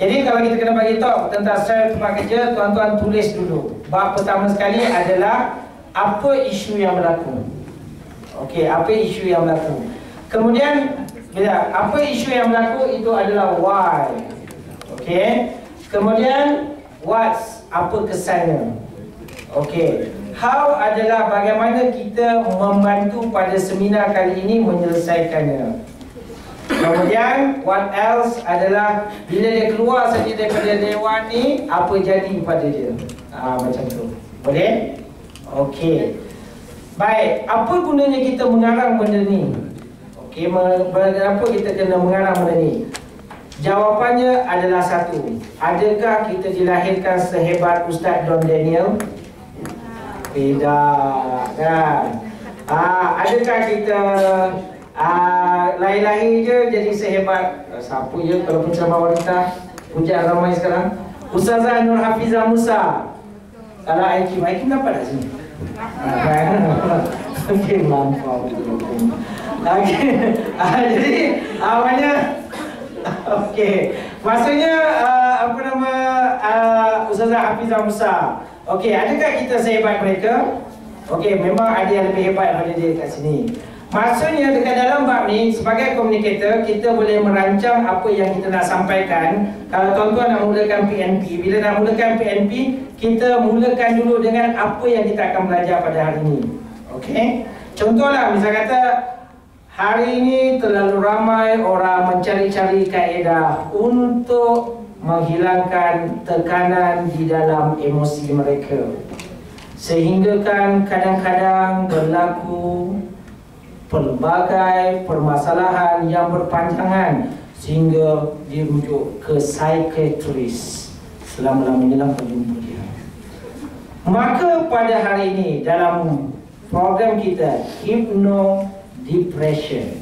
Jadi kalau kita kena bagi tahu tentang stres tempat kerja, tuan-tuan tulis dulu. Bab pertama sekali adalah apa isu yang berlaku. Okey, apa isu yang berlaku. Kemudian apa isu yang berlaku itu adalah why. Okey. Kemudian what's, apa kesannya. Okey. How adalah bagaimana kita membantu pada seminar kali ini menyelesaikannya. Kemudian what else adalah bila dia keluar saja daripada dewan ni, apa jadi pada dia. Macam tu. Boleh? Okey. Baik, apa gunanya kita mengarang benda ni? Okey, kenapa kita kena mengarang benda ni? Jawapannya adalah satu. Adakah kita dilahirkan sehebat Ustaz Don Daniel? Tidak, kan? Adakah kita lahir-lahir je jadi sehebat siapa je kalau penceramah wanita puja ramai sekarang? Ustazah Nur Hafizah Musa. Kalau Aikim dapat tak sini? Okey, lampau betul. Okey. Jadi awalnya okey. Maksudnya apa nama Ustazah Hafizah Musa. Okey, adakah kita sehebat mereka? Okey, memang ada yang lebih hebat daripada dia kat sini. Maksudnya dekat dalam bab ni, sebagai komunikator, kita boleh merancang apa yang kita nak sampaikan. Kalau tuan-tuan nak mulakan PNP, bila nak mulakan PNP, kita mulakan dulu dengan apa yang kita akan belajar pada hari ini. Okey? Contohlah, misal kata hari ini terlalu ramai orang mencari-cari kaedah untuk menghilangkan tekanan di dalam emosi mereka, sehingga kan kadang-kadang berlaku pelbagai permasalahan yang berpanjangan sehingga dirujuk ke psikiatris selama-lamanya berjumpa dia. Maka pada hari ini dalam program kita Hypno Depression,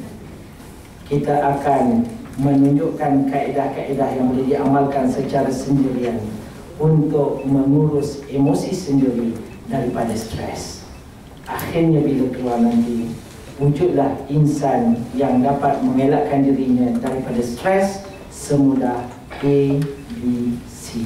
kita akan menunjukkan kaedah-kaedah yang boleh diamalkan secara sendirian untuk mengurus emosi sendiri daripada stres. Akhirnya bila keluar nanti, wujudlah insan yang dapat mengelakkan dirinya daripada stres semudah A, B, C.